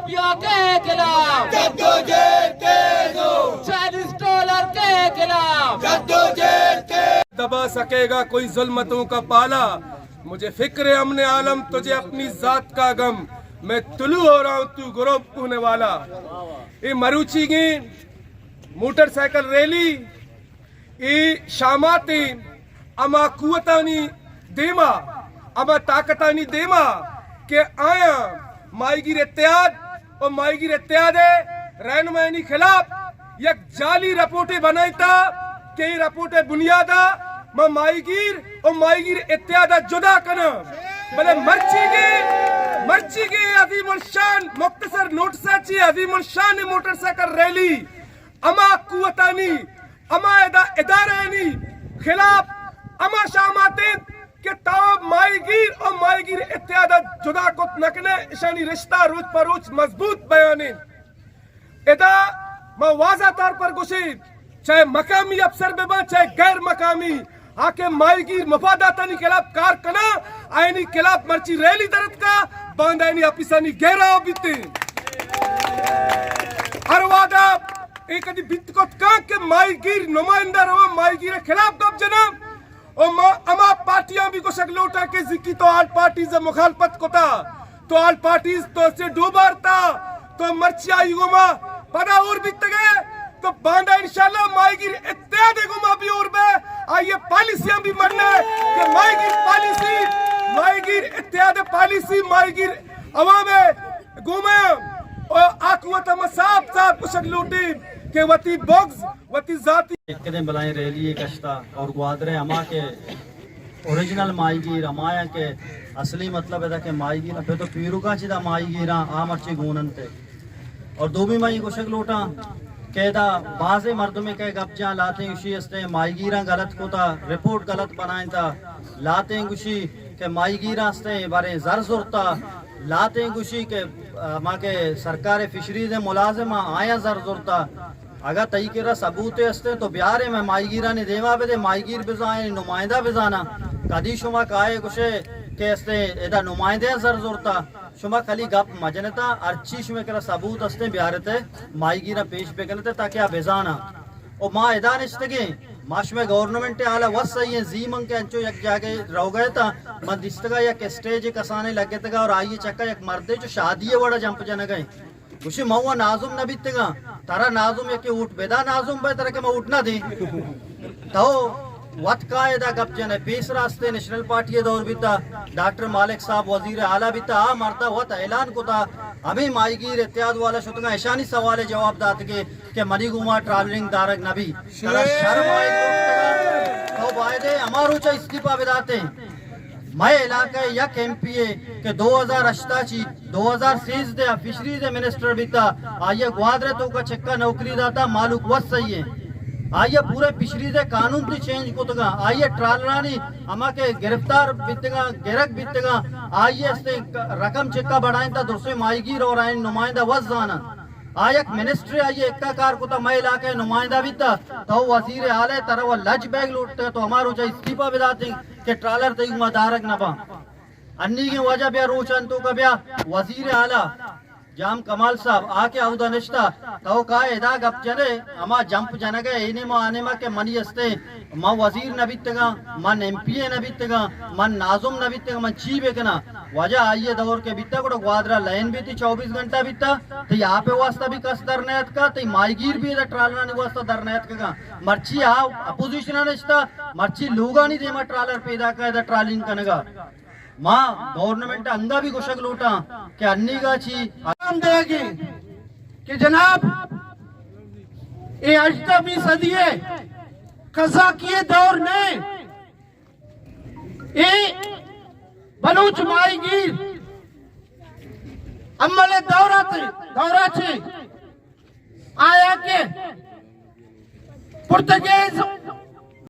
रुपया के खिलाफ जद्दोजहद तेज हो, $40 के खिलाफ जद्दोजहद तेज। दबा सकेगा कोई जुल्मतों का पाला, मुझे फिक्र अमने आलम तुझे अपनी जात का गम, मैं तुलू हो रहा हूँ तू गुरूब होने वाला। ये मरूची की मोटरसाइकिल रैली ये शामाती अमा कुवतानी देमा अमा ताकतानी देमा के आया माईगिर इत्तेहाद और माईगिर इत्तेहाद रहनुमाई खिलाफ एक जाली रिपोर्टें बनाई था के रिपोर्टें बुनियादा मैं माईगिर और माईगिर इत्तेहाद जुदा करना भले मर्ची के अजीमुल शान मुख्तसर नोटिस अजीमुल शान मोटरसाइकिल रैली अमा कुवतानी अमा इदारानी खिलाफ अमा शामाते के ताब माईगिर और माईगिर इत्तेहाद जुदा को नकने इशानी रिश्ता रोज पर रोज मजबूत बयाने इदा मैं वाज़ा तौर पर गुशीद चाहे मकामी अफसर बेबा चाहे गैर मकामी आके माईगिर मफादातानी खिलाफ कार कना आईनी खिलाफ मर्ची रैली दरद का बांधानी अपिसानी गहरा बीते अरवादा एक अदी बित को के माईगिर नुमाइंदा रवा माईगिर खिलाफ गप जनाब और अमा पार्टियां भी को शकलोटा के जिक्की तो आल पार्टी से मुखालफत को था तो आल पार्टी तो से डोबार था तो मर्चिया युगमा पदा और बीत गए तो बांधा इंशाल्लाह माईगिर इत्तेहाद गुमा भी और बे आइए पॉलिसियां भी मरना कि माईगिर इत्तेहाद पॉलिसी माईगिर अवामे गुमा और आकुवत मसाब साहब को शकलोटी के वती बॉक्स वती जाती कदम बलाएं रैली कश्ता और ग्वादरे अमा के ओरिजिनल माईगीर अमाया के असली मतलब है कि माईगीर अबे तो पीरू का चिदा माईगीर आम अच्छी गुणन थे और दो भी माई कोशक लोटा कहदा बाजे मर्द में कह गपजा लाते उसी हस्ते माईगीरा गलत को था रिपोर्ट गलत बनाए था लाते गुशी के माईगीरा हस्ते बारे जर जुरता लाते गुशी के माँ के सरकार फिशरीज मुलाजिमा आया जर जुरता अगर तई के सबूत हस्ते तो ब्यारे में माईगीरा ने देवा पे दे माईगीर बिजाए नुमाइंदा बिजाना कदी शुमा काए कुशे के हस्ते एदा नुमाइंदे जर जुरता शुमा खाली गप मजनता अर्ची शुमे करा सबूत हस्ते ब्यारे ते माईगीरा पेश बेगनते ताकि आ बेजाना और माँ एदा निश्तगे माश में गवर्नमेंट आला वस सही है जी मंग के अंचो एक जाके रह गए था मन दिस्तगा या के स्टेज कसाने लगे तगा और आइए चक्का एक मर्दे जो शादी है बड़ा जंप जन गए उसी मऊआ नाजुम न बीतेगा तारा नाजुम है कि उठ बेदा नाजुम बे तरह के मैं उठना दी तो वत कायदा गप जन है पेश रास्ते नेशनल पार्टी दौर बीता डॉक्टर मालिक साहब वजीर आला बीता आ मरता वत ऐलान को था अभी माईगीर इत्तेहाद वाला शुतगा ऐशानी सवाल जवाब दात के मनी गुमा ट्रैवलिंग दारक नबी शर्म आए तो वायदे हमारो चा इस्तीफा बिदाते मैं इलाका यक एमपीए के 2008 2023 दे फिशरीज मिनिस्टर बीता आइए ग्वादरे तो का चक्का नौकरी दाता मालूक वस सही है आइए पूरे पिछड़ी दे कानून की चेंज को तगा आइए ट्रालरानी अमा के गिरफ्तार बीतेगा गिरक बीतेगा आइए रकम चेक्का बढ़ाएं ता दूसरे माईगीर और आइन नुमाइंदा वस जाना आयक मिनिस्ट्री आइए एक्का कार को ता मैं इलाके नुमाइंदा बीता तो वजीर आले तरह लज बैग लूटते तो हमारो चाहे इस्तीफा बिदाते के ट्रालर तक मदारक न बा अन्नी की वजह बिया रोचन तो कबिया वजीर आला जाम कमाल साहब आके औदा निश्ता तो का एदा गप चले अमा जंप जनगे इने मा आने मा के मनी हस्ते मा वजीर न बीतेगा मन एमपीए न बीतेगा मन नाजुम न बीतेगा मन ची बेकना वजह आइए दौर के बीता को ग्वादरा लाइन भी थी 24 घंटा बीता तो यहाँ पे वास्ता भी कस दरनैत का तो माईगीर भी ट्रालर नहीं वास्ता दरनैत का मर्ची आओ अपोजिशन निश्ता मर्ची लूगा नहीं दे मा ट्रालर पैदा का ट्रालिंग कनेगा माँ गवर्नमेंट अंगा भी कुशक लूटा कि अन्नी का ची देगी कि जनाब ये 8वीं सदी कज़ाकिये दौर में ये बलूच माईगीर अमले दौरा छे आया के पुर्तगेज